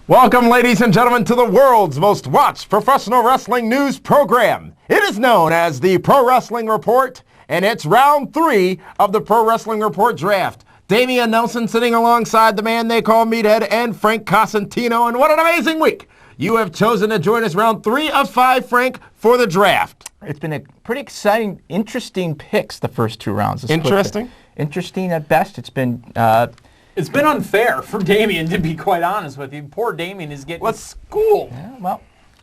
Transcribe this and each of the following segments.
Welcome, ladies and gentlemen, to the world's most watched professional wrestling news program. It is known as the Pro Wrestling Report, and it's round 3 of the Pro Wrestling Report Draft. Dameon Nelson sitting alongside the man they call Meathead and Frank Cosentino, and what an amazing week! You have chosen to join us round 3 of 5, Frank, for the draft. It's been a pretty exciting, interesting picks the first 2 rounds. Interesting? Interesting at best. It's been unfair for Dameon, to be quite honest with you. Poor Dameon is getting schooled. Yeah, well,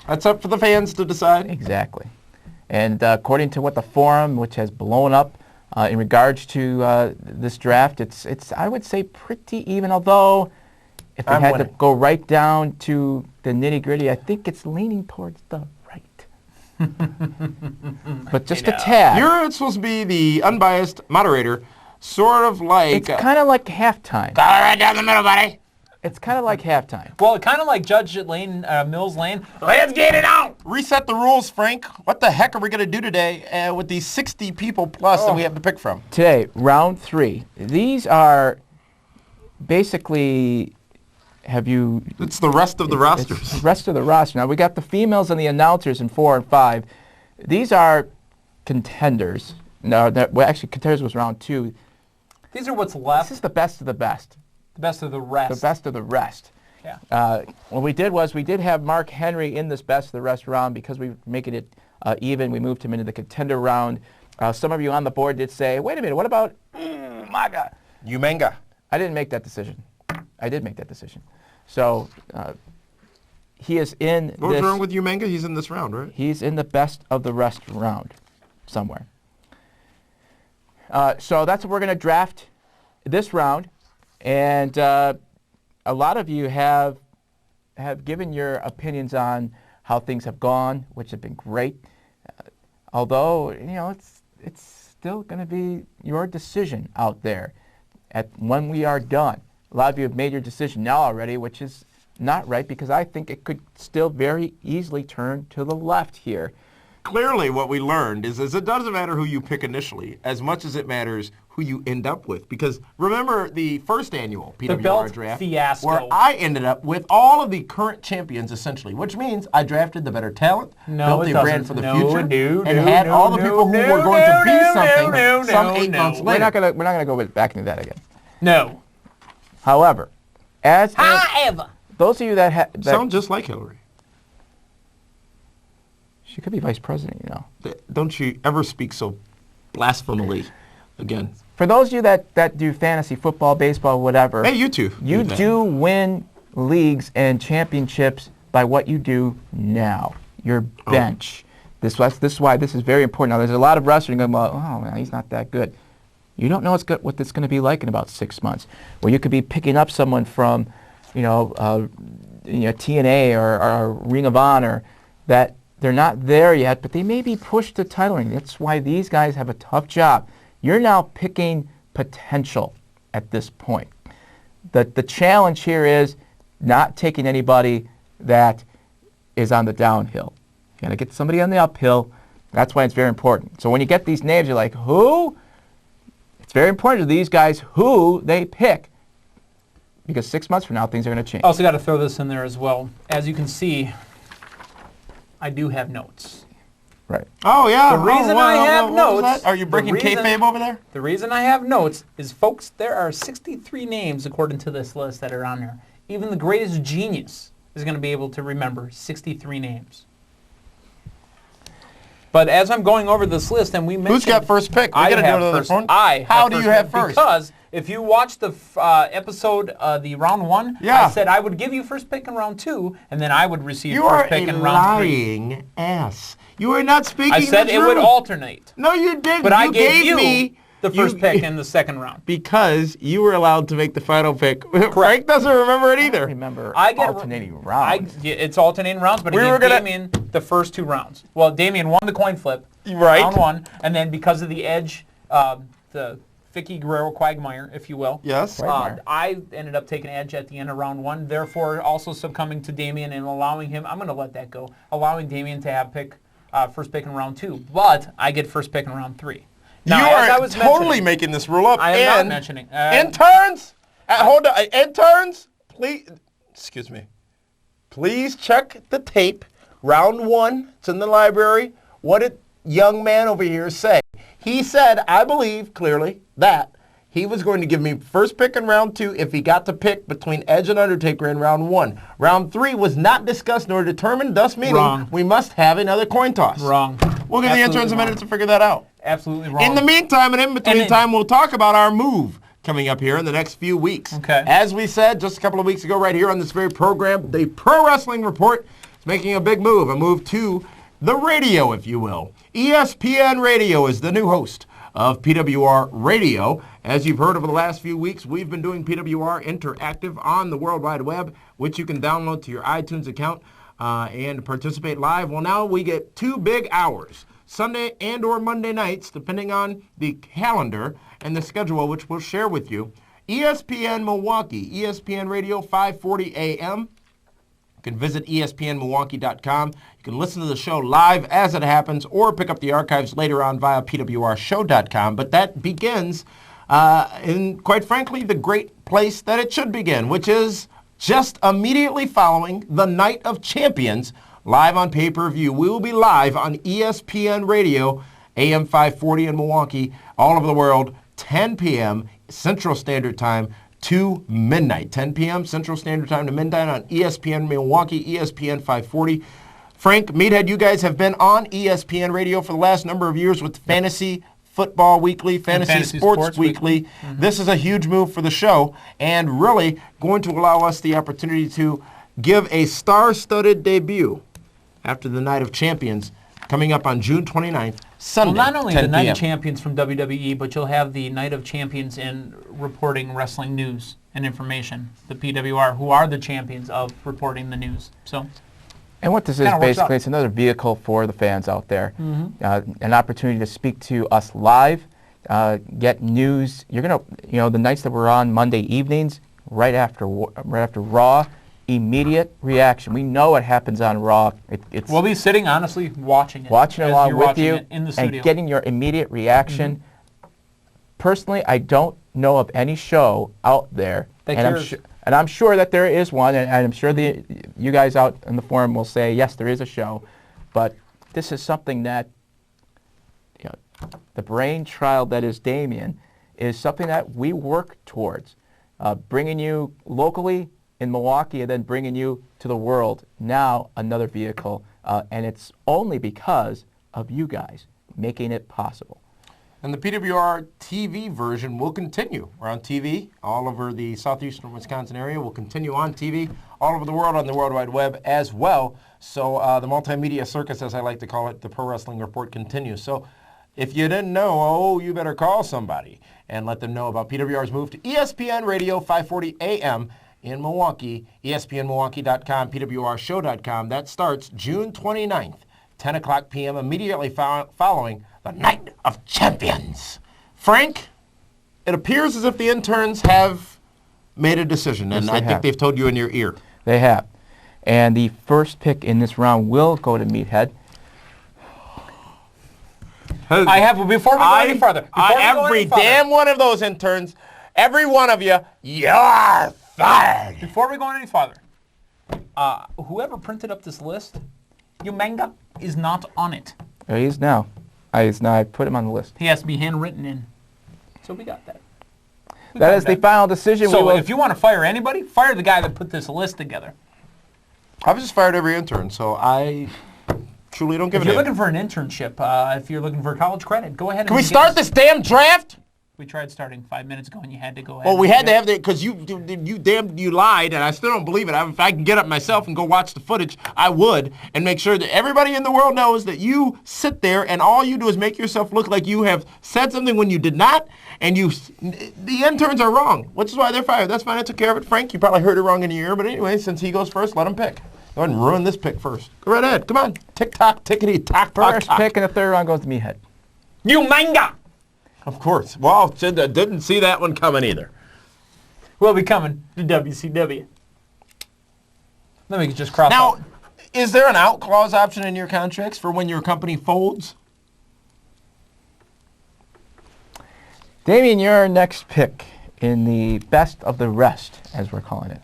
that's up for the fans to decide. Exactly. And according to what the forum, which has blown up in regards to this draft, it's I would say pretty even. Although, if I had to go right down to the nitty gritty, I think it's leaning towards the right. But just a tad. You're supposed to be the unbiased moderator. Sort of like... It's kind of like halftime. Got it right down the middle, buddy. It's kind of like halftime. Well, kind of like Judge Mills Lane. Let's get it out! Reset the rules, Frank. What the heck are we going to do today with these 60 people plus that we have to pick from? Today, round 3. These are basically... It's the rest of the rosters. It's the rest of the roster. Now, we got the females and the announcers in 4 and 5. These are contenders. No, actually, contenders was round 2. These are what's left. This is the best of the best. The best of the rest. The best of the rest. Yeah. What we did was we did have Mark Henry in this best of the rest round because we were making it even. We moved him into the contender round. Some of you on the board did say, wait a minute, what about Maga? Umenga. I didn't make that decision. I did make that decision. So he is in What's wrong with Umenga? He's in this round, right? He's in the best of the rest round somewhere. So that's what we're going to draft this round. And a lot of you have given your opinions on how things have gone, which have been great. Although, it's still going to be your decision out there when we are done. A lot of you have made your decision now already, which is not right because I think it could still very easily turn to the left here. Clearly, what we learned is it doesn't matter who you pick initially as much as it matters who you end up with. Because remember the first annual PWR draft fiasco, where I ended up with all of the current champions essentially, which means I drafted the better talent, built a brand for the future, and had all the people who were going to be something some 8 months later. We're not going to go back into that again. No. However, However, those of you that sound just like Hillary. She could be vice president, Don't you ever speak so blasphemily again. For those of you that do fantasy football, baseball, whatever. Hey, you too. You do win leagues and championships by what you do now. Your bench. This is why this is very important. Now, there's a lot of wrestling going, well, oh, man, he's not that good. You don't know what it's going to be like in about 6 months. Well, you could be picking up someone from, TNA or Ring of Honor that they're not there yet, but they may be pushed to titling. That's why these guys have a tough job. You're now picking potential at this point. The challenge here is not taking anybody that is on the downhill. You got to get somebody on the uphill. That's why it's very important. So when you get these names, you're like, who? It's very important to these guys who they pick. Because 6 months from now, things are going to change. I also got to throw this in there as well. As you can see, I do have notes. Right. Oh, yeah. The reason I have notes... Are you breaking kayfabe over there? The reason I have notes is, folks, there are 63 names, according to this list, that are on there. Even the greatest genius is going to be able to remember 63 names. But as I'm going over this list, and we mentioned... Who's got first pick? How do you have first? Because if you watch the episode, the round 1, I said I would give you first pick in round 2, and then I would receive first pick in round 3. You are a lying ass. You are not speaking the truth. I said it would alternate. No, you didn't. But I gave me the first pick in the second round. Because you were allowed to make the final pick. Frank doesn't remember it either. I remember alternating rounds. It's alternating rounds, but I gave Dameon the first 2 rounds. Well, Dameon won the coin flip, round 1, and then because of the edge, the Vicky Guerrero quagmire, if you will. Yes. I ended up taking edge at the end of round 1, therefore also succumbing to Dameon and allowing him, I'm going to let that go, allowing Dameon to have first pick in round 2. But I get first pick in round 3. Now, you are totally making this rule up. I am not mentioning. Interns, hold on. Interns, please. Excuse me. please check the tape. Round 1, it's in the library. What did young man over here say? He said, I believe clearly that he was going to give me first pick in round 2 if he got to pick between Edge and Undertaker in round 1. Round 3 was not discussed nor determined, thus meaning we must have another coin toss. Wrong. We'll give the interns a minute to figure that out. Absolutely wrong. In the meantime and in between time, we'll talk about our move coming up here in the next few weeks. Okay. As we said just a couple of weeks ago right here on this very program, the Pro Wrestling Report is making a big move, a move to the radio, if you will. ESPN Radio is the new host of PWR Radio. As you've heard over the last few weeks, we've been doing PWR Interactive on the World Wide Web, which you can download to your iTunes account and participate live. Well, now we get 2 big hours, Sunday and or Monday nights, depending on the calendar and the schedule, which we'll share with you. ESPN Milwaukee, ESPN Radio, 540 a.m. You can visit espnmilwaukee.com. You can listen to the show live as it happens or pick up the archives later on via pwrshow.com. But that begins in, quite frankly, the great place that it should begin, which is just immediately following the Night of Champions live on pay-per-view. We will be live on ESPN Radio, AM 540 in Milwaukee, all over the world, 10 p.m. Central Standard Time to midnight. 10 p.m. Central Standard Time to midnight on ESPN Milwaukee, ESPN 540. Frank, Meathead, you guys have been on ESPN Radio for the last number of years with Fantasy Football Weekly, Fantasy Sports Weekly. Mm-hmm. This is a huge move for the show and really going to allow us the opportunity to give a star-studded debut after the Night of Champions coming up on June 29th, Sunday. Well, not only the 10 Night p.m. of Champions from WWE, but you'll have the Night of Champions in reporting wrestling news and information, the PWR, who are the champions of reporting the news. So, and what this is basically, it's another vehicle for the fans out there. An opportunity to speak to us live, get news. You're going to, the nights that we're on Monday evenings, right after Raw, immediate reaction. We know what happens on Raw. We'll be sitting, honestly, watching it. Watching along with you in the studio. And getting your immediate reaction. Personally, I don't know of any show out there, and I'm sure that there is one, and I'm sure you guys out in the forum will say, yes, there is a show, but this is something that, the brainchild that is Dameon is something that we work towards, bringing you locally in Milwaukee and then bringing you to the world. Now another vehicle, and it's only because of you guys making it possible. And the PWR TV version will continue. We're on TV all over the southeastern Wisconsin area. We'll continue on TV all over the world on the World Wide Web as well. So the multimedia circus, as I like to call it, the Pro Wrestling Report continues. So if you didn't know, you better call somebody and let them know about PWR's move to ESPN Radio 540 AM in Milwaukee, espnmilwaukee.com, pwrshow.com. That starts June 29th, 10 o'clock p.m., immediately following the Night of Champions. Frank, it appears as if the interns have made a decision, and I think they've told you in your ear. They have. And the first pick in this round will go to Meathead. Before we go any farther, every damn one of those interns, every one of you, you're fired. Before we go any farther, whoever printed up this list, Umanga is not on it. He is now. I put him on the list. He has to be handwritten in. So we got that. That is the final decision. So if you want to fire anybody, fire the guy that put this list together. I've just fired every intern, so I truly don't give a damn. If you're looking for an internship, if you're looking for college credit, go ahead and Can we start this damn draft? We tried starting 5 minutes ago, and you had to go ahead. Well, we had to have that because you lied, and I still don't believe it. If I can get up myself and go watch the footage, I would, and make sure that everybody in the world knows that you sit there and all you do is make yourself look like you have said something when you did not, and the interns are wrong, which is why they're fired. That's fine. I took care of it. Frank, you probably heard it wrong in your ear, but anyway, since he goes first, let him pick. Go ahead and ruin this pick first. Go right ahead. Come on. Tick-tock, tickety-tock, first pick in the third round goes to Meathead. Umanga! Of course. Well, didn't see that one coming either. We'll be coming to WCW. Let me just cross out. Now, is there an out clause option in your contracts for when your company folds? Dameon, your next pick in the best of the rest, as we're calling it.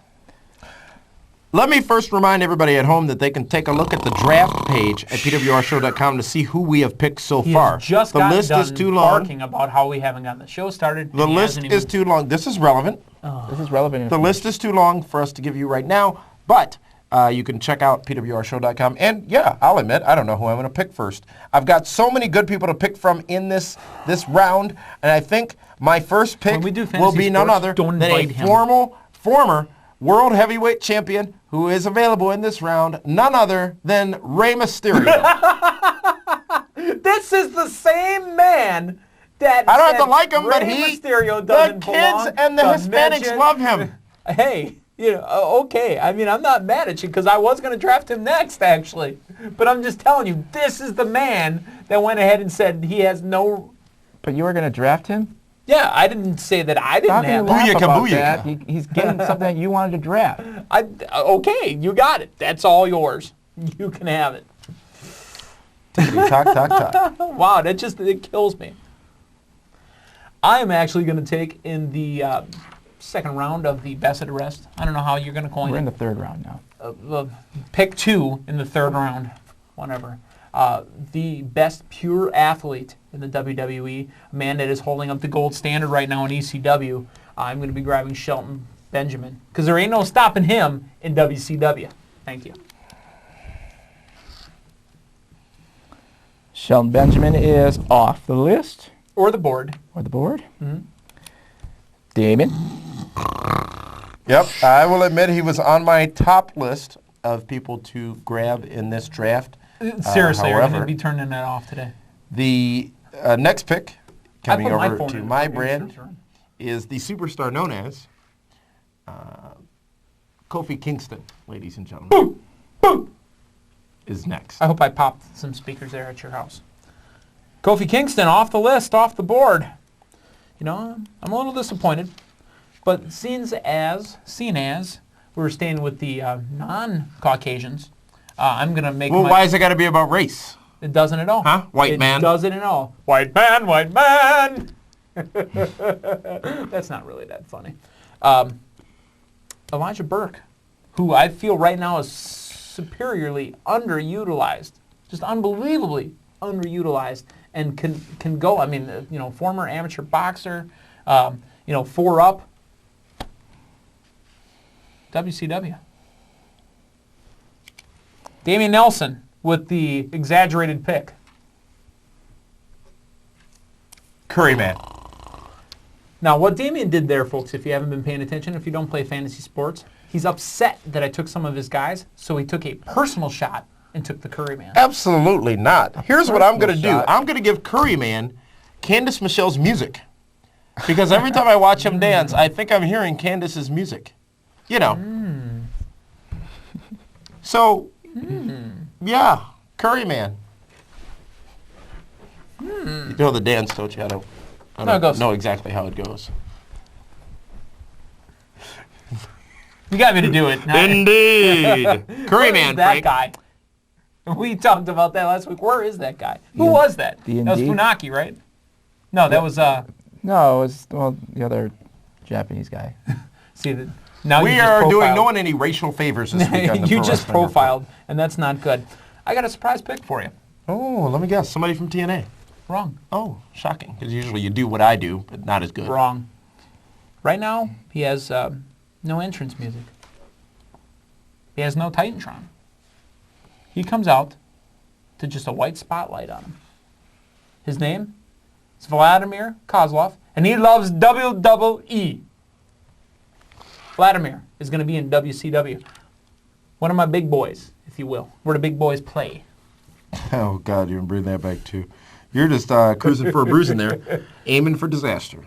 Let me first remind everybody at home that they can take a look at the draft page at pwrshow.com to see who we have picked so far. Just the gotten list done is too long. barking about how we haven't gotten the show started. The list is too long. This is relevant. This is relevant. The list is too long for us to give you right now, but you can check out pwrshow.com. And yeah, I'll admit, I don't know who I'm going to pick first. I've got so many good people to pick from in this round, and I think my first pick will be none other than a former World Heavyweight Champion who is available in this round, none other than Rey Mysterio. This is the same man that I don't have to like him, but Mysterio doesn't the kids and the Hispanics love him. Hey, okay. I mean, I'm not mad at you because I was going to draft him next, actually. But I'm just telling you, this is the man that went ahead and said he has no... But you were going to draft him? Yeah, I didn't say that I didn't have Booyaka. He's getting something that you wanted to draft. Okay, you got it. That's all yours. You can have it. Talk. Wow, it kills me. I am actually going to take in the second round of the Best at Rest. I don't know how you're going to coin it. We're in the third round now. Pick 2 in the third round, whatever. The best pure athlete in the WWE, a man that is holding up the gold standard right now in ECW. I'm going to be grabbing Shelton Benjamin because there ain't no stopping him in WCW. Thank you. Shelton Benjamin is off the list. Or the board. Mm-hmm. Dameon. Yep, I will admit he was on my top list of people to grab in this draft. Seriously, you're going to be turning that off today. The next pick, coming over to my brand, is the superstar known as Kofi Kingston, ladies and gentlemen. Boom! Boom! Is next. I hope I popped some speakers there at your house. Kofi Kingston off the list, off the board. I'm a little disappointed, but seeing as we're staying with the non-Caucasians, I'm going to make why has it got to be about race? It doesn't at all. Huh? White man? It doesn't at all. White man, white man! That's not really that funny. Elijah Burke, who I feel right now is superiorly underutilized, just unbelievably underutilized, and can go. I mean, former amateur boxer, 4-up, WCW. Dameon Nelson with the exaggerated pick. Curry Man. Now, what Dameon did there, folks, if you haven't been paying attention, if you don't play fantasy sports, he's upset that I took some of his guys, so he took a personal shot and took the Curry Man. Absolutely not. Here's what I'm going to do. I'm going to give Curry Man Candice Michelle's music. Because every time I watch him dance, I think I'm hearing Candice's music. So, yeah, Curry Man. You know the dance, don't you? I don't know exactly how it goes. You got me to do it. Indeed. Curry Man, that guy. We talked about that last week. Where is that guy? Who was that? That was Funaki, right? No, that was... No, it was the other Japanese guy. See, now we are doing no one any racial favors this week on the You just profiled, and that's not good. I got a surprise pick for you. Oh, let me guess. Somebody from TNA. Wrong. Oh, shocking. Because usually you do what I do, but not as good. Wrong. Right now, he has no entrance music. He has no Titantron. He comes out to just a white spotlight on him. His name is Vladimir Kozlov, and he loves WWE. Vladimir is going to be in WCW. One of my big boys, if you will, where the big boys play. Oh, God, you're going to bring that back, too. You're just cruising for a bruising there, aiming for disaster.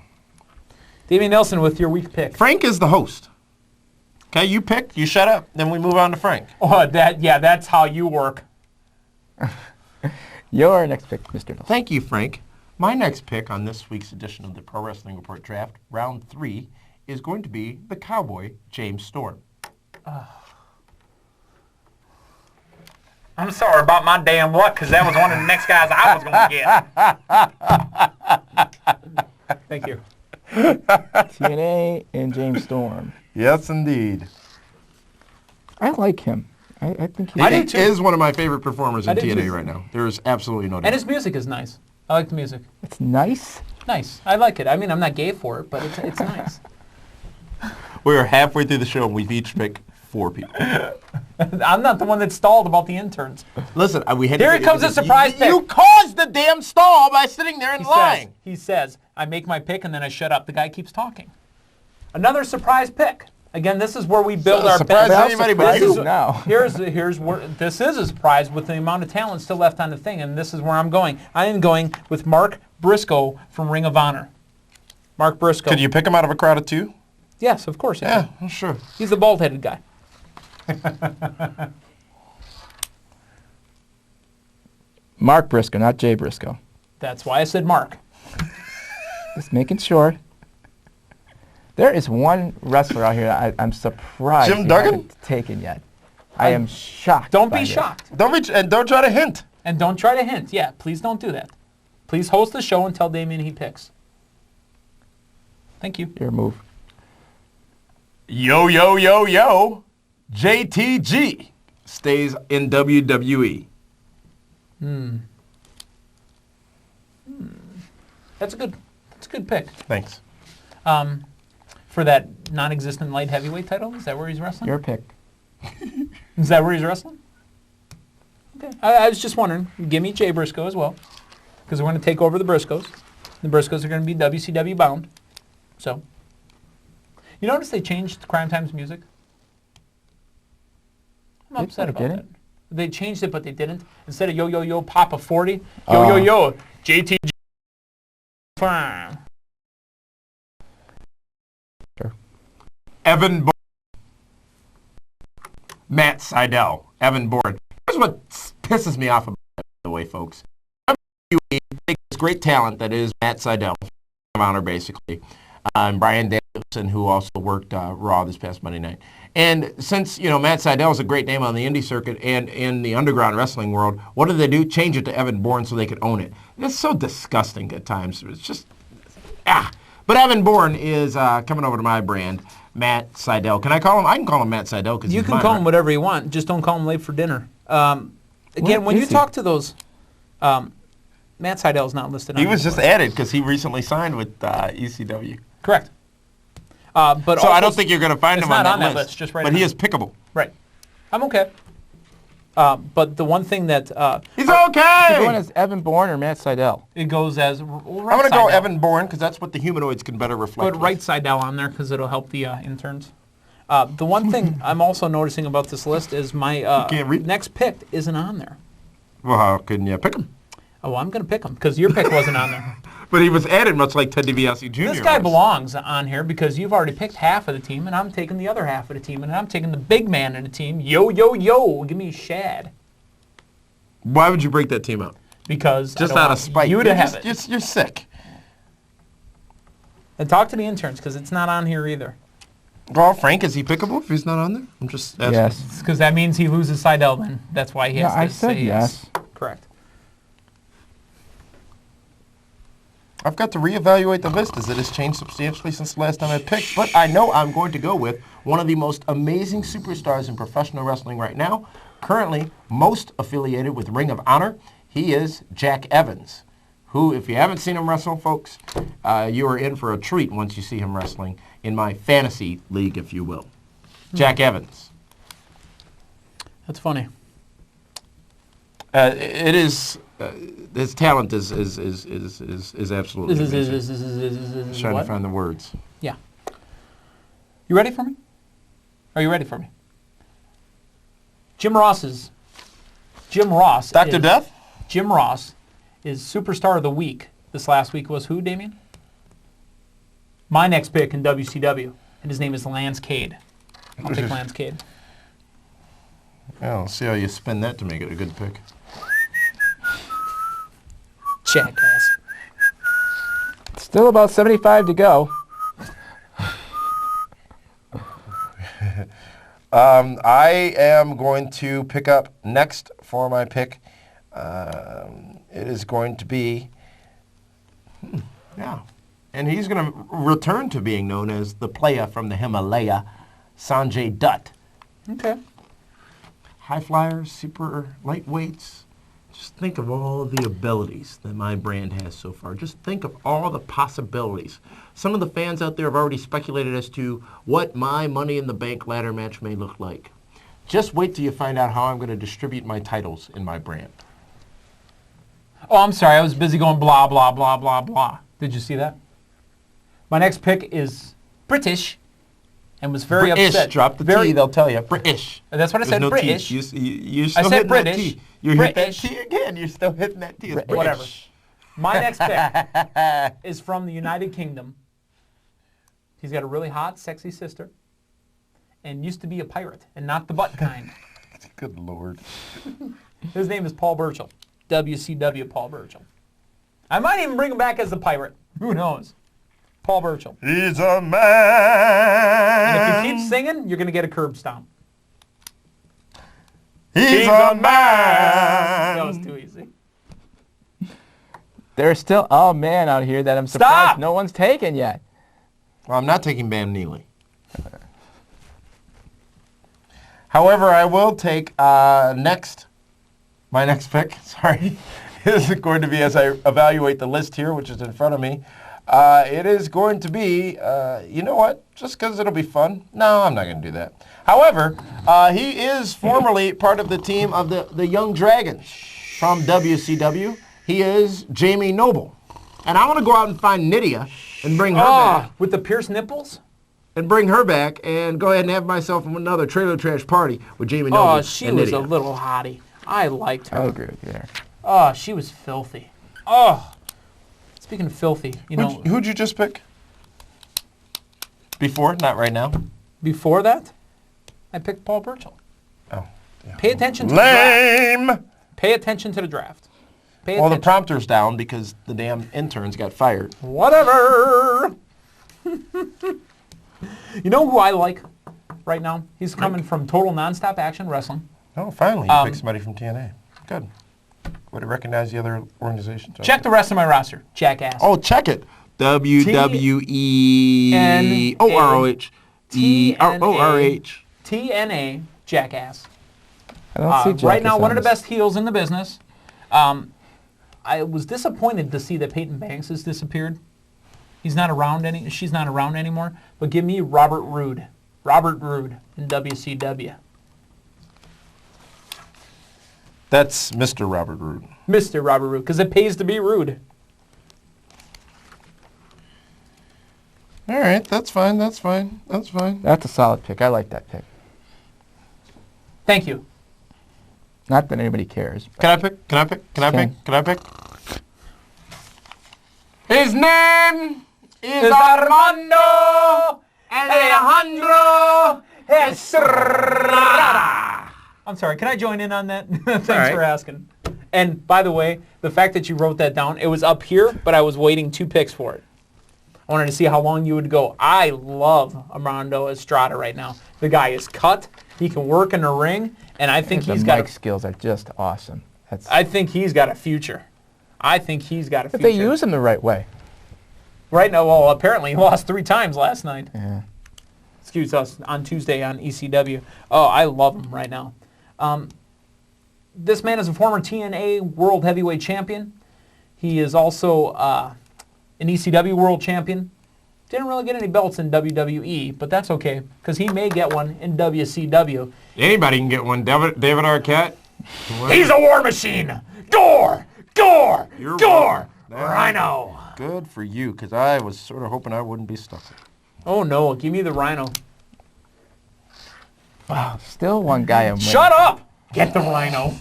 Dameon Nelson with your weak pick. Frank is the host. Okay, you pick, you shut up, then we move on to Frank. Oh, that's how you work. Your next pick, Mr. Nelson. Thank you, Frank. My next pick on this week's edition of the Pro Wrestling Report Draft, Round 3, is going to be the Cowboy, James Storm. I'm sorry about my damn luck, because that was one of the next guys I was going to get. Thank you. TNA and James Storm. Yes, indeed. I like him. I think I do He too. is one of my favorite performers I in do TNA too. right now. There's absolutely no doubt. And his music is nice. I like the music. it's nice. Nice. I like it. I mean, I'm not gay for it, but it's nice. We're halfway through the show, and we've each picked 4 people. I'm not the one that stalled about the interns. Listen, we had Here to it comes a surprise pick. You caused the damn stall by sitting there and lying. He says, I make my pick and then I shut up. The guy keeps talking. Another surprise pick. Again, this is where we build our surprise best. anybody but you. now. Here's where this is a surprise with the amount of talent still left on the thing, and this is where I'm going. I am going with Mark Briscoe from Ring of Honor. Mark Briscoe. Could you pick him out of a crowd of 2? Yes, of course. Yeah, well, sure. He's the bald-headed guy. Mark Briscoe, not Jay Briscoe. That's why I said Mark. Just making sure. There is one wrestler out here I'm surprised Jim he Duggan? hasn't taken yet. I am shocked. Don't by be this. shocked. Don't try to hint. And don't try to hint. Yeah, please don't do that. Please host the show and tell Dameon he picks. Thank you. Your move. Yo, yo, yo, yo. JTG stays in WWE. That's a good pick. Thanks. For that non-existent light heavyweight title? Is that where he's wrestling? Your pick. Is that where he's wrestling? Okay. I was just wondering. Give me Jay Briscoe as well. Because we're going to take over the Briscoes. The Briscoes are going to be WCW bound. So. You notice they changed Crime Time's music? I'm upset about that. didn't? They changed it, but they didn't. Instead of yo, yo, yo, Papa 40, yo, yo, yo, JTG. Fine. Sure. Evan Bourne. Matt Sydal. Evan Bourne. Here's what pisses me off about it, by the way, folks. WWE takes this great talent that is Matt Sydal, of Honor, basically, and Brian Danielson, who also worked Raw this past Monday night. And since, Matt Sydal is a great name on the indie circuit and in the underground wrestling world, what did they do? Change it to Evan Bourne so they could own it. It's so disgusting at times. It's just, But Evan Bourne is coming over to my brand, Matt Sydal. Can I call him? I can call him Matt Sydal because You can call him whatever you want. Just don't call him late for dinner. Again, when you talk to those, Matt Sydal's not listed on He was this just list. added because he recently signed with ECW. Correct. But So I also don't think you're going to find it's him on not that on that list, just right But on he it. is pickable. Right. I'm okay. But the one thing that He's You're going okay! as Evan Bourne or Matt Sydal? it goes as I'm going to go Evan Bourne because that's what the humanoids can better reflect. Put right side down on there because it'll help the interns. The one thing I'm also noticing about this list is my can't read? next pick isn't on there. Well, how can you pick him? Oh, well, I'm going to pick him because your pick wasn't on there. But he was added much like Ted DiBiase Jr. This guy was. belongs on here because you've already picked half of the team, and I'm taking the other half of the team, and I'm taking the big man in the team. Yo, yo, yo, give me Shad. Why would you break that team up? Because Just I don't out want of spite. you to have it. You're sick. And talk to the interns because it's not on here either. Well, Frank, is he pickable if he's not on there? I'm just asking. Yes. Because that means he loses Sydal then. That's why he has Yeah, to I said say yes. Correct. I've got to reevaluate the list as it has changed substantially since the last time I picked, but I know I'm going to go with one of the most amazing superstars in professional wrestling right now, currently most affiliated with Ring of Honor. He is Jack Evans, who, if you haven't seen him wrestle, folks, you are in for a treat once you see him wrestling in my fantasy league, if you will. Jack Evans. That's funny. It is... his talent is absolutely amazing. Trying What? to find the words. Yeah. You ready for me? Are you ready for me? Jim Ross. Dr. Death? Jim Ross is Superstar of the Week. This last week was who, Damien? My next pick in WCW, and his name is Lance Cade. I'll take Lance Cade. Well, see how you spin that to make it a good pick. Jackass. Still about 75 to go. I am going to pick up next for my pick. It is going to be, and he's going to return to being known as the player from the Himalaya, Sanjay Dutt. Okay. high flyers, super lightweights. Just think of all of the abilities that my brand has so far. Just think of all the possibilities. Some of the fans out there have already speculated as to what my Money in the Bank ladder match may look like. Just wait till you find out how I'm going to distribute my titles in my brand. Oh, I'm sorry. I was busy going blah, blah, blah, blah, blah. Did you see that? My next pick is British and was very upset. Drop the T, they'll tell you. British. That's what I said, no British. T. You're still I said hitting British. That T. You're British. hitting that T again. You're still hitting that T. It's Whatever. British. My next pick is from the United Kingdom. He's got a really hot, sexy sister and used to be a pirate, and not the butt kind. Good Lord. His name is Paul Burchill. WCW Paul Burchill. I might even bring him back as the pirate. Who knows? Paul Burchill. He's a man. And if you keep singing, you're going to get a curb stomp. He's a man. That was too easy. There's still a man out here that I'm surprised Stop! no one's taken yet. Well, I'm not taking Bam Neely. However, I will take my next pick, sorry, is going to be, as I evaluate the list here, which is in front of me, it is going to be, you know what, just because it'll be fun. No, I'm not going to do that. However, he is formerly part of the team of the Young Dragons from WCW. He is Jamie Noble. And I want to go out and find Nydia and bring her back. With the pierced nipples? And bring her back and go ahead and have myself another trailer trash party with Jamie Noble. Oh, she and was Nydia. a little hottie. I liked her. I agree with you there. Oh, she was filthy. Oh. Speaking of filthy, you know. Who'd you just pick? Before, not right now. Before that, I picked Paul Burchill. Oh. Yeah. Pay attention to the draft. Lame! Pay attention to the draft. Pay Well, the attention. prompter's down because the damn interns got fired. Whatever. You know who I like right now? He's coming from Total Nonstop Action Wrestling. Oh, finally, you picked somebody from TNA. Good. Would have recognized the other organizations. Check the rest of my roster, jackass. Oh, check it. WWE OROH. OROH. TNA, jackass. I don't see Right Jackass now, on one of the this. best heels in the business. I was disappointed to see that Peyton Banks has disappeared. He's not around she's not around anymore. But give me Robert Roode. Robert Roode in WCW. That's Mr. Robert Roode. Mr. Robert Roode, because it pays to be rude. All right, that's fine. That's fine. That's fine. That's a solid pick. I like that pick. Thank you. Not that anybody cares. Can I pick? Can I pick? Can I Okay. pick? Can I pick? His name is Armando Alejandro Estrada. I'm sorry, can I join in on that? Thanks right. for asking. And by the way, the fact that you wrote that down, it was up here, but I was waiting 2 picks for it. I wanted to see how long you would go. I love Armando Estrada right now. The guy is cut. He can work in the ring, and I think The he's got. mic skills are just awesome. That's, I think he's got a future. I think he's got a if future. they use him the right way. Right now, well, apparently he lost 3 times last night. Yeah. Excuse us, on Tuesday on ECW. Oh, I love him right now. This man is a former TNA World Heavyweight Champion. He is also an ECW World Champion. Didn't really get any belts in WWE, but that's okay, because he may get one in WCW. Anybody can get one. David Arquette. He's a war machine! Gore! Gore! You're Gore! welcome. Rhino! Good for you, because I was sort of hoping I wouldn't be stuck. Oh no, give me the Rhino. Wow, still one guy I'm Shut up! Get the Rhino.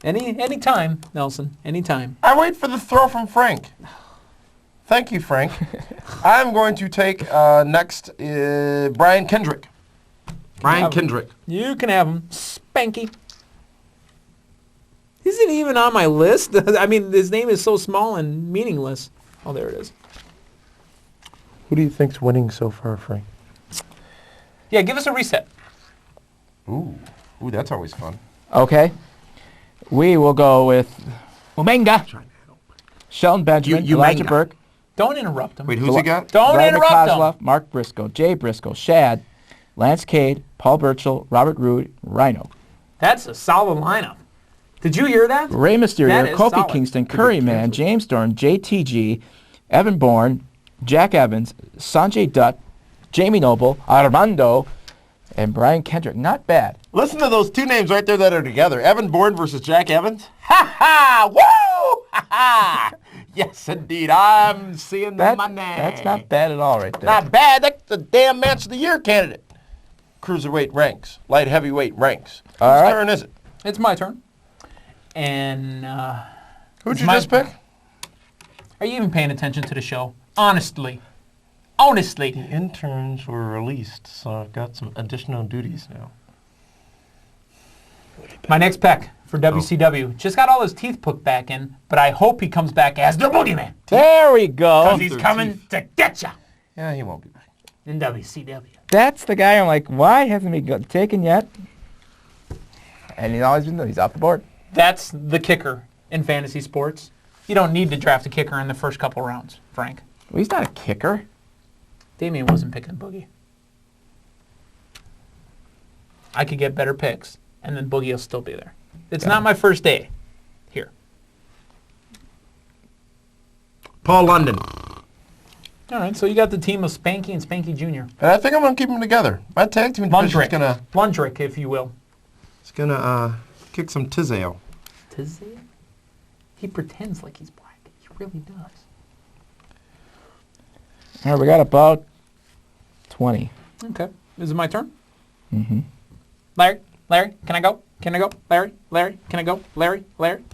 Any time, Nelson. Any time. I wait for the throw from Frank. Thank you, Frank. I'm going to take next Brian Kendrick. Brian Kendrick. You can have him. Spanky. Isn't he even on my list? I mean, his name is so small and meaningless. Oh, there it is. Who do you think's winning so far, Frank? Yeah, give us a reset. Ooh, that's always fun. Okay. We will go with Umenga, Shelton Benjamin, Elijah Umenga. Burke, Don't interrupt him. Wait, who's he got? Don't Brad interrupt him. McCosloff, Mark Briscoe, Jay Briscoe, Shad, Lance Cade, Paul Burchill, Robert Roode, Rhino. That's a solid lineup. Did you hear that? Rey That Mysterio, is Kofi solid. Kingston, Curry Man, James Storm, JTG, Evan Bourne, Jack Evans, Sanjay Dutt, Jamie Noble, Armando, and Brian Kendrick. Not bad. Listen to those two names right there that are together. Evan Bourne versus Jack Evans. Ha ha! Woo! Ha ha! Yes, indeed. I'm seeing the money. That's not bad at all right there. Not bad. That's the damn Match of the Year candidate. Cruiserweight ranks. Light heavyweight ranks. All Whose right. turn is it? It's my turn. And Who'd you just pick? Are you even paying attention to the show? Honestly. Honestly. The interns were released, so I've got some additional duties now. My next pick for WCW. Just got all his teeth put back in, but I hope he comes back as the Boogeyman. There we go. Because he's coming to get ya Yeah, he won't be back. in WCW. That's the guy I'm like, why hasn't he taken yet? And he's always been, he's off the board. That's the kicker in fantasy sports. You don't need to draft a kicker in the first couple rounds, Frank. Well, he's not a kicker. Dameon wasn't picking Boogie. I could get better picks, and then Boogie will still be there. It's not my first day here. Paul London. All right, so you got the team of Spanky and Spanky Jr. And I think I'm going to keep them together. My tag team division is Lundrick. going to Lundrick, if you will. kick some Tizeo. Tizzy? He pretends like he's black. He really does. All right, we got about 20. Okay. Is it my turn? Mm-hmm. Larry, can I go? Can I go? Larry, can I go? Larry,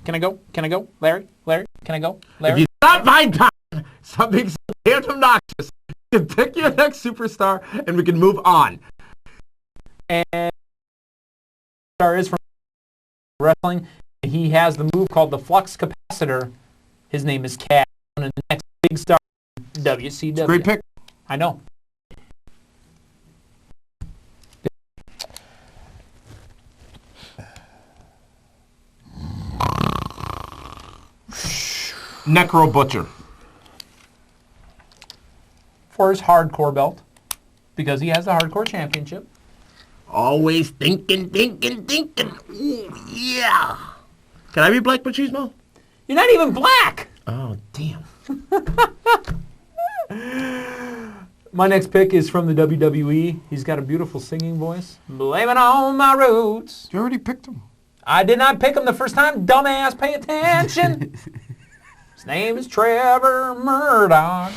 can I go? Can I go? Larry, can I go? Larry. If you stop my time, stop being so damn obnoxious. You can pick your next superstar, and we can move on. And star is from wrestling. He has the move called the flux capacitor. His name is Cat. And the next big star, WCW. Great pick. I know. Necro Butcher. For his hardcore belt, because he has the hardcore championship. Always thinking. Ooh, yeah. Can I be Black Machismo? You're not even black. Oh, damn. My next pick is from the WWE. He's got a beautiful singing voice. Blame it on my roots. You already picked him. I did not pick him the first time. Dumbass, pay attention. His name is Trevor Murdoch.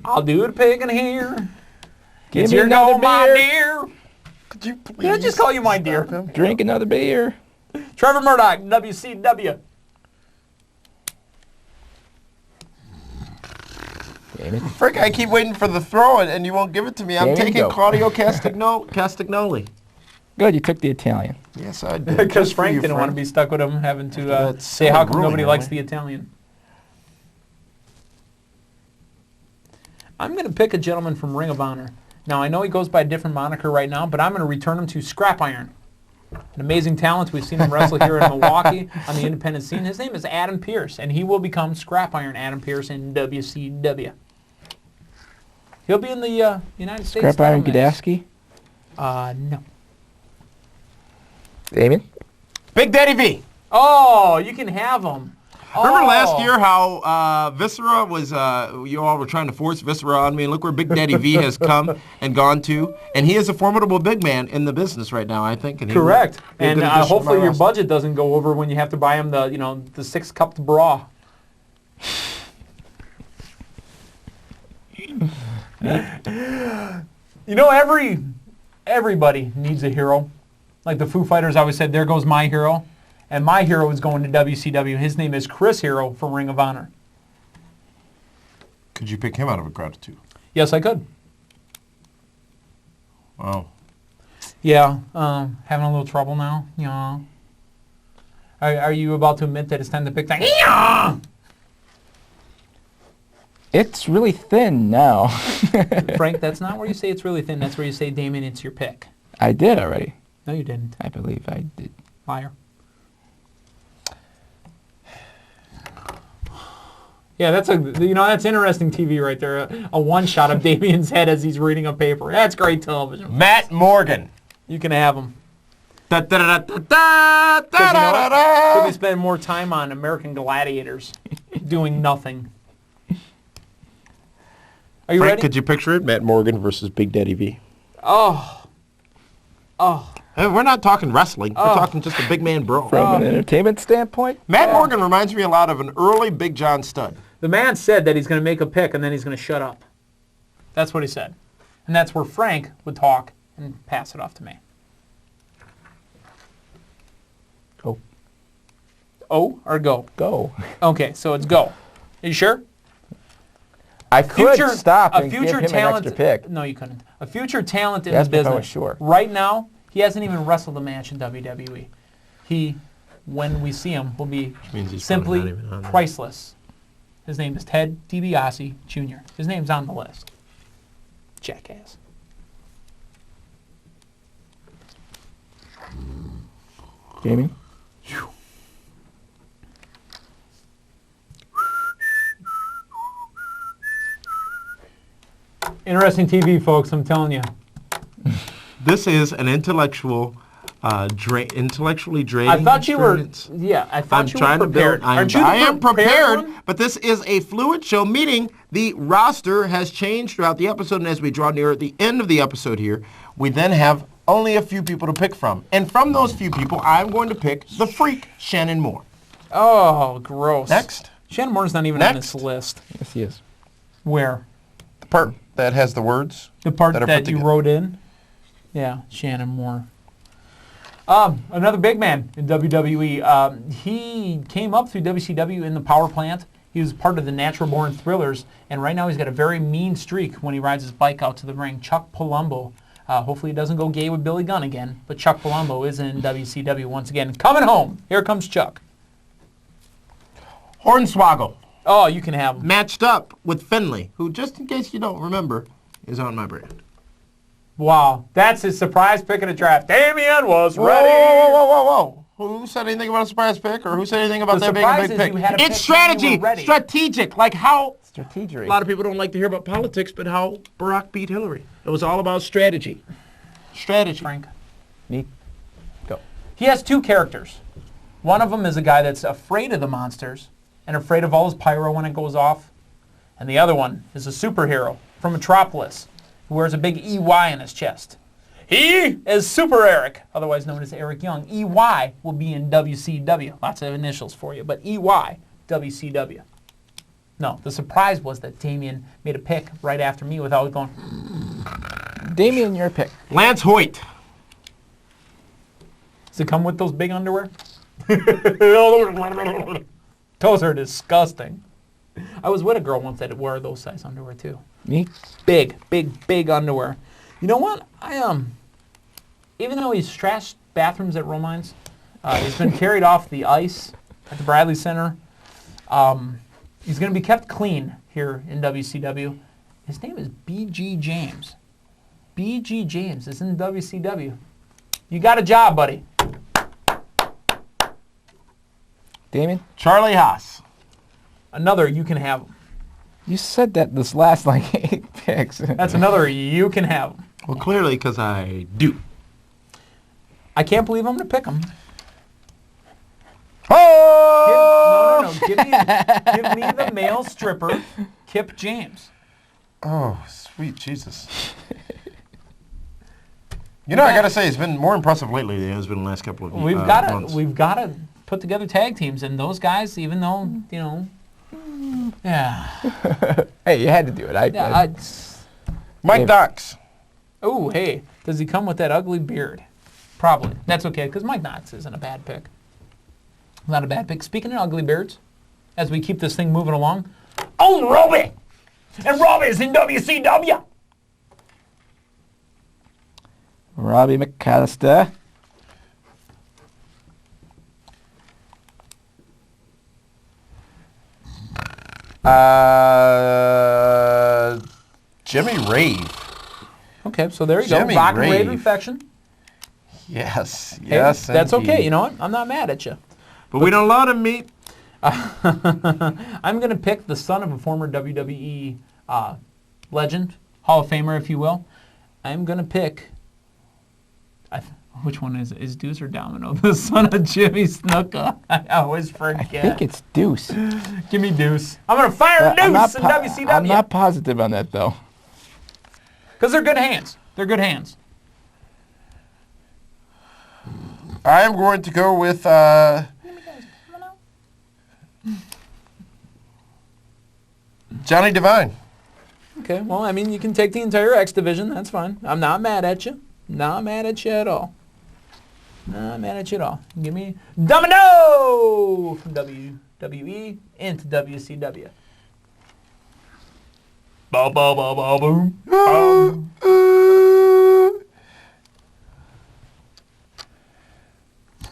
I'll do the picking here. Give It's me your another go, my beer. dear. Could you please? Did I just call you my dear? Drink another beer. Trevor Murdoch, WCW. Damn it. Frick, I keep waiting for the throw, and you won't give it to me. I'm There you taking go. Claudio Castagnoli. Good, you took the Italian. Yes, I did. Because Good for Frank you, didn't want to Frank. be stuck with him having to that say silly how come ruling, nobody likes really. the Italian. I'm going to pick a gentleman from Ring of Honor. Now, I know he goes by a different moniker right now, but I'm going to return him to Scrap Iron. An amazing talent. We've seen him wrestle here in Milwaukee on the independent scene. His name is Adam Pearce, and he will become Scrap Iron Adam Pearce in WCW. He'll be in the United States. Scrap Iron title match. Gdaski. No. Damien? Big Daddy V. Oh, you can have him. Remember last Oh. year how Viscera was, you all were trying to force Viscera on me, and look where Big Daddy V has come and gone to. And he is a formidable big man in the business right now, I think. And he Correct. will be a And good addition to my hopefully your roster. budget doesn't go over when you have to buy him the, the 6-cup bra. Everybody needs a hero. Like the Foo Fighters always said, there goes my hero. And my hero is going to WCW. His name is Chris Hero from Ring of Honor. Could you pick him out of a crowd of two? Yes, I could. Wow. Yeah, having a little trouble now. Yeah. Are you about to admit that it's time to pick that? Yeah! It's really thin now. Frank, that's not where you say it's really thin. That's where you say, Damien, it's your pick. I did already. No, you didn't. I believe I did. Liar. Yeah, that's that's interesting TV right there. A one shot of Dameon's head as he's reading a paper. That's great television. Matt Morgan. You can have him. Da, da, da, da, da, da, da, da. Could we spend more time on American Gladiators doing nothing? Are you Frank, ready? could you picture it? Matt Morgan versus Big Daddy V. Oh. Hey, we're not talking wrestling. We're talking just a big man brawl. From an entertainment standpoint? Matt Morgan reminds me a lot of an early Big John Studd. The man said that he's going to make a pick and then he's going to shut up. That's what he said. And that's where Frank would talk and pass it off to me. Go. O or go? Go. Okay, so it's go. Are you sure? I could stop and give him an extra pick. No, you couldn't. A future talent in Yes, the if I was business. sure. Right now, he hasn't even wrestled a match in WWE. He, when we see him, will be means he's simply probably not even on there. priceless. His name is Ted DiBiase Jr. His name's on the list. Jackass. Jamie? Interesting TV, folks, I'm telling you. This is an intellectually draining I thought you were, experience. yeah, I I'm thought you trying were to prepared. build. Aren't you the I am prepared, one? but this is a fluid show, meaning the roster has changed throughout the episode, and as we draw near the end of the episode here, we then have only a few people to pick from. And from those few people, I'm going to pick the freak, Shannon Moore. Oh, gross. Next. Shannon Moore's not even on Next. this list. Yes, he is. Where? The part that has the words. The part that are that put you together. wrote in? Yeah, Shannon Moore. Another big man in WWE. He came up through WCW in the power plant. He was part of the Natural Born Thrillers, and right now he's got a very mean streak when he rides his bike out to the ring. Chuck Palumbo. Hopefully he doesn't go gay with Billy Gunn again, but Chuck Palumbo is in WCW once again. Coming home. Here comes Chuck. Hornswoggle, Oh, you can have him. matched up with Finley, who, just in case you don't remember, is on my brand. Wow, that's his surprise pick in the draft. Dameon was Whoa, ready. whoa, whoa, whoa, whoa, whoa. Who said anything about a surprise pick, or who said anything about The that being a surprise big is pick? you had a It's pick when you strategy, were ready. strategic, like how Strategery. a lot of people don't like to hear about politics, but how Barack beat Hillary. It was all about strategy. Strategy. Frank. Me? Go. He has two characters. One of them is a guy that's afraid of the monsters and afraid of all his pyro when it goes off. And the other one is a superhero from Metropolis who wears a big EY in his chest. He is Super Eric, otherwise known as Eric Young. EY will be in WCW. Lots of initials for you, but EY, WCW. No, the surprise was that Dameon made a pick right after me without going, Dameon, your pick. Lance Hoyt. does it come with those big underwear? Those are disgusting. I was with a girl once that wore those size underwear too. Me? Big, big, big underwear. You know what? Even though he's trashed bathrooms at Romines, he's been carried off the ice at the Bradley Center. He's going to be kept clean here in WCW. His name is B.G. James. B.G. James is in WCW. You got a job, buddy. Dameon? Charlie Haas. Another you can have him. You said that this last, 8 picks. That's another you can have him. Well, clearly, because I do. I can't believe I'm going to pick him. Oh! No. Give me the male stripper, Kip James. Oh, sweet Jesus. You know, I got to say, he's been more impressive lately than he has been the last couple of We've months. got to put together tag teams, and those guys, even though yeah. Hey, you had to do it. Mike Knox. Oh, hey, does he come with that ugly beard? Probably. That's okay, because Mike Knox isn't a bad pick. Not a bad pick. Speaking of ugly beards, as we keep this thing moving along, oh, Robbie! And Robbie's in WCW! Robbie McAllister. Jimmy Rave. Okay, so there you Jimmy go. Rock and rave Rave. infection. Yes, Hey, yes. that's indeed. okay. You know what? I'm not mad at you. But we don't let him meet I'm going to pick the son of a former WWE legend, Hall of Famer, if you will. I'm going to pick... which one is it? Is Deuce or Domino? The son of Jimmy Snuka. I always forget. I think it's Deuce. Give me Deuce. I'm going to fire Deuce in WCW. I'm not positive on that, though. Because they're good hands. They're good hands. I am going to go with Johnny Devine. Okay, well, I mean, you can take the entire X division. That's fine. I'm not mad at you. Not mad at you at all. Not mad at you at all. Give me Domino from WWE into WCW. Ba ba ba ba boom.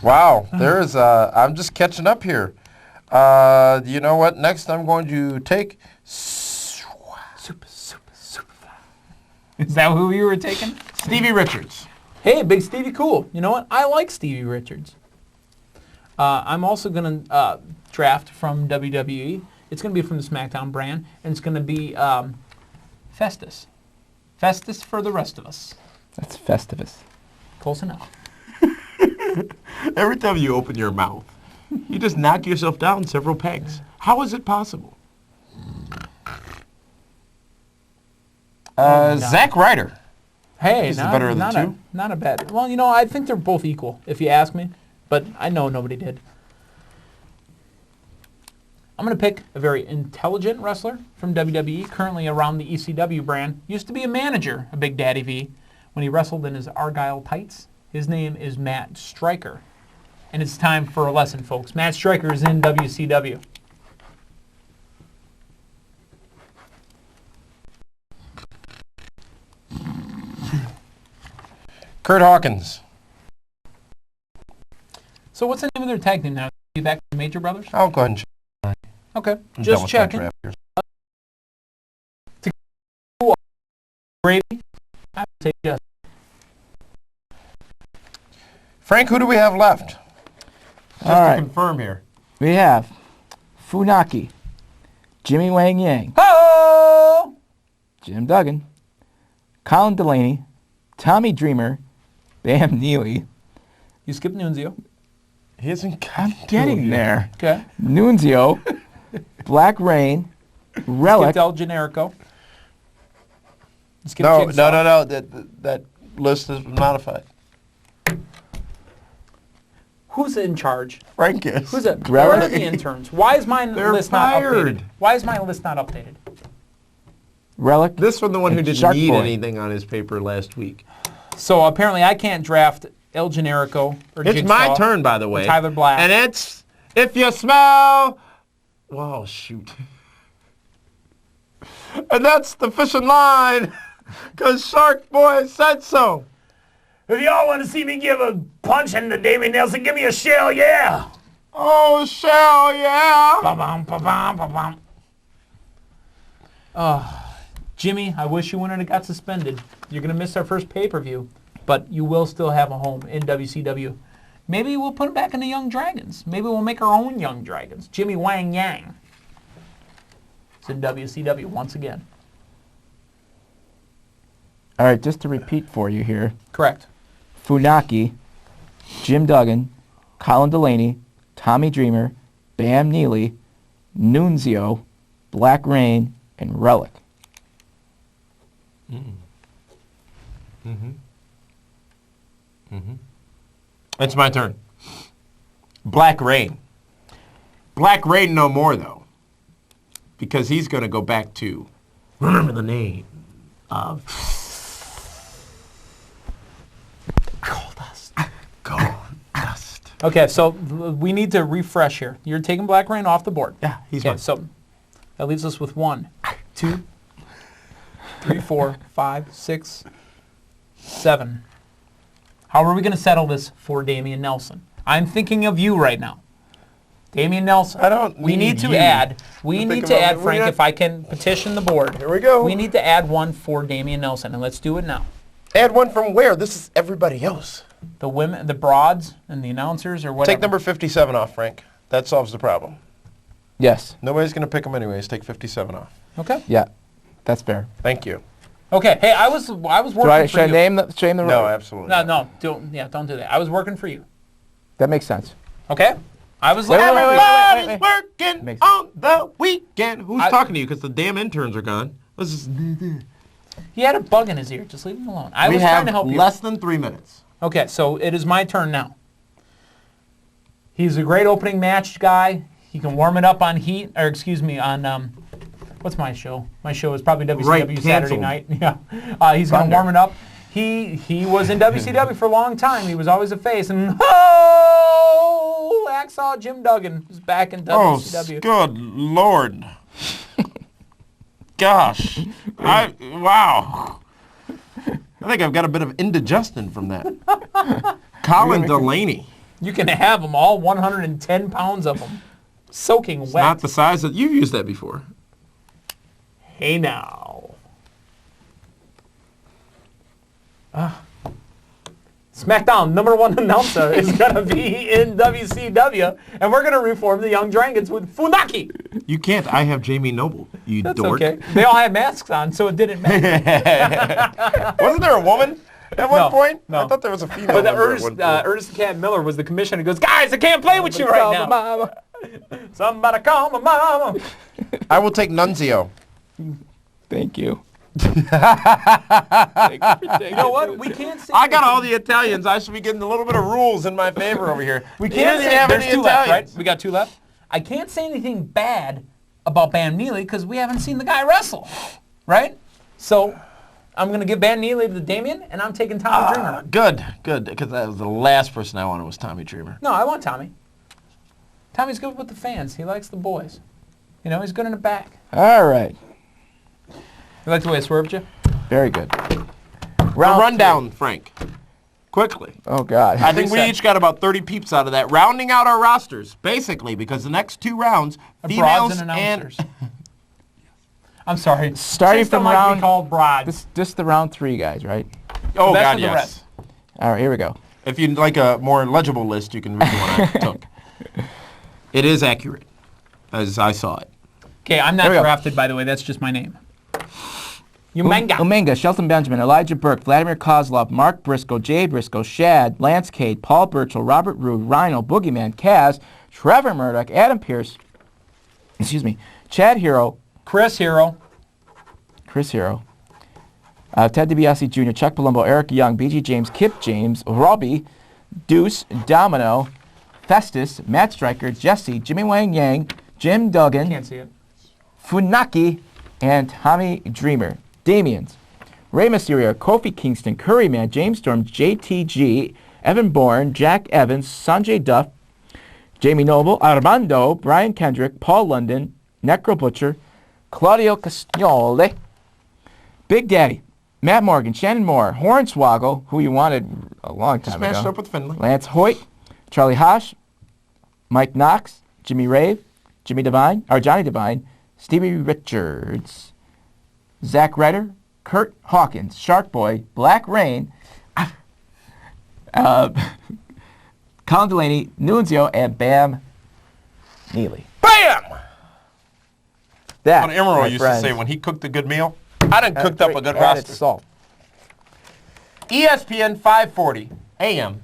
Wow, there is. I'm just catching up here. You know what? Next, I'm going to take Super fly. Is that who you were taking? Stevie Richards. Hey, Big Stevie, cool. You know what? I like Stevie Richards. I'm also going to draft from WWE. It's going to be from the SmackDown brand, and it's going to be Festus. Festus for the rest of us. That's Festivus. Close enough. Every time you open your mouth, you just knock yourself down several pegs. How is it possible? Zack Ryder. Hey, He's the better of the two. Not a bad. Well, you know, I think they're both equal, if you ask me. But I know nobody did. I'm going to pick a very intelligent wrestler from WWE, currently around the ECW brand. Used to be a manager of Big Daddy V when he wrestled in his Argyle tights. His name is Matt Stryker. And it's time for a lesson, folks. Matt Stryker is in WCW. Kurt Hawkins. So what's the name of their tag team now? Be back to the Major Brothers? I'll go ahead and check. Okay, I'm done just with checking. that draft here. Gravy. I would take just. Frank, who do we have left? Just All right. to confirm here. We have Funaki, Jimmy Wang Yang, Oh! Jim Duggan, Colin Delaney, Tommy Dreamer, Bam Neely. You skipped Nunzio. He isn't Getting there. Okay. Nunzio, Black Rain, Relic. Skipped El Generico. You skipped No. Jigsaw. That list is modified. Who's in charge? Frank is. Who's it? Relic. Where are the interns? Why is my They're list fired. not updated? Why is my list not updated? Relic. This from the one who And didn't Shark need Boy. anything on his paper last week. So apparently I can't draft El Generico or It's Jigsaw my turn, by the way. or Tyler Black. And it's, if you smell... Whoa, shoot. And that's the fishing line, because Shark Boy said so. If y'all want to see me give a punch into Dameon Nelson, give me a shell, yeah. Oh, shell, yeah. Ba-bum, ba-bum, ba-bum. Jimmy, I wish you wouldn't have got suspended. You're going to miss our first pay-per-view, but you will still have a home in WCW. Maybe we'll put him back in the Young Dragons. Maybe we'll make our own Young Dragons. Jimmy Wang Yang. It's in WCW once again. All right, just to repeat for you here. Correct. Funaki, Jim Duggan, Colin Delaney, Tommy Dreamer, Bam Neely, Nunzio, Black Rain, and Relic. It's my turn. Black Rain. Black Rain no more, though. Because he's going to go back to, remember the name of Goldust. Okay, so we need to refresh here. You're taking Black Rain off the board. Yeah, he's Okay, mine. so that leaves us with 1, 2, 3, 4, 5, 6, 7. How are we going to settle this for Dameon Nelson? I'm thinking of you right now. Dameon Nelson. I don't We need to you. add. We Think need to about add, it. Frank, We're if I can petition the board. Here we go. We need to add one for Dameon Nelson, and let's do it now. Add one from where? This is everybody else. The women, the broads, and the announcers, or whatever. Take number 57 off, Frank. That solves the problem. Yes. Nobody's going to pick him anyways. Take 57 off. Okay. Yeah. That's fair. Thank you. Okay. Hey, I was working Should I for you. name the No, absolutely. No. Don't do that. I was working for you. That makes sense. Okay. I was Wait, looking wait, for wait, you. wait. Everybody's working Makes- on the weekend. Who's I- talking to you? Because the damn interns are gone. Let's just... He had a bug in his ear. Just leave him alone. I we was have trying to help you. less than 3 minutes. Okay, so it is my turn now. He's a great opening match guy. He can warm it up on Heat, or excuse me, on what's my show? My show is probably WCW Right, Saturday canceled. night. Yeah, he's gonna warm it up. He was in WCW for a long time. He was always a face, and Hacksaw Jim Duggan is back in WCW. Oh, good Lord. Gosh. Wow. I think I've got a bit of indigestion from that. Colin Delaney. You can have them, all 110 pounds of them, soaking wet. Not the size that you've used that before. Hey now. SmackDown #1 announcer is going to be in WCW, and we're going to reform the Young Dragons with Funaki. You can't. I have Jamie Noble, you That's dork. okay. They all had masks on, so it didn't matter. Wasn't there a woman at one No, point? no. I thought there was a female But the member at one point. Ernest the Cat Miller was the commissioner. He goes, guys, I can't play with you right now. Somebody call my mama. I will take Nunzio. Thank you. You know what? We can't say I got all the Italians. I should be getting a little bit of rules in my favor over here. We He can't doesn't say have there's any two left, right? Italians. We got two left. I can't say anything bad about Bam Neely because we haven't seen the guy wrestle, right? So I'm going to give Bam Neely to Dameon, and I'm taking Tommy Dreamer. Good, because that was the last person I wanted was Tommy Dreamer. No, I want Tommy. Tommy's good with the fans. He likes the boys. You know, he's good in the back. All right. You like the way I swerved you? Very good. The Round rundown, Frank. Quickly. Oh, God. I think we Reset. each got about 30 peeps out of that. Rounding out our rosters, basically, because the next two rounds, Broads females and and... announcers. I'm sorry. Starting Just don't from like to be round- called broads. This the round 3, guys, right? Oh, Back God, to the yes. rest. All right, here we go. If you'd like a more legible list, you can read the one I took. It is accurate, as I saw it. Okay, I'm not Here we go. drafted, by the way. That's just my name. Umenga. Umenga, Shelton Benjamin, Elijah Burke, Vladimir Kozlov, Mark Briscoe, Jay Briscoe, Shad, Lance Cade, Paul Burchill, Robert Roode, Rhino, Boogeyman, Kaz, Trevor Murdoch, Adam Pierce, Chad Hero, Chris Hero. Ted DiBiase Jr., Chuck Palumbo, Eric Young, B.G. James, Kip James, Robbie, Deuce, Domino, Festus, Matt Stryker, Jesse, Jimmy Wang Yang, Jim Duggan, Can't see it. Funaki, and Tommy Dreamer. Damien's Rey Mysterio, Kofi Kingston, Curryman, James Storm, JTG, Evan Bourne, Jack Evans, Sanjay Dutt, Jamie Noble, Armando, Brian Kendrick, Paul London, Necro Butcher, Claudio Castagnoli, Big Daddy, Matt Morgan, Shannon Moore, Hornswoggle, who you wanted a long time Smashed ago, up with Finley. Lance Hoyt, Charlie Hash, Mike Knox, Jimmy Rave, Johnny Devine, Stevie Richards, Zach Ryder, Kurt Hawkins, Shark Boy, Black Rain, Colin Delaney, Nunzio, and Bam Neely. Bam! That, What Emerald my used friends, to say when he cooked a good meal. I done cooked up a good added roster. salt. ESPN 540 AM,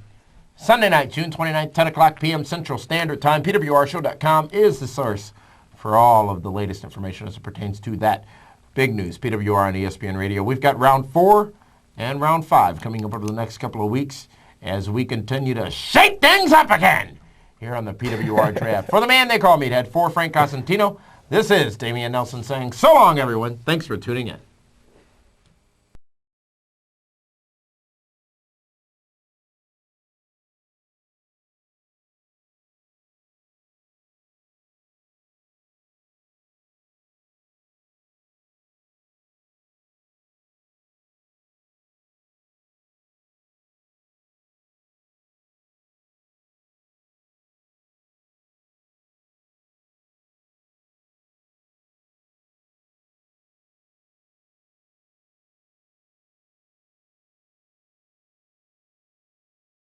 Sunday night, June 29th, 10 o'clock p.m. Central Standard Time. PWRshow.com is the source for all of the latest information as it pertains to that big news, PWR on ESPN Radio. We've got round 4 and round 5 coming up over the next couple of weeks as we continue to shake things up again here on the PWR Draft. For the man they call Meathead, for Frank Cosentino, this is Damian Nelson saying so long, everyone. Thanks for tuning in.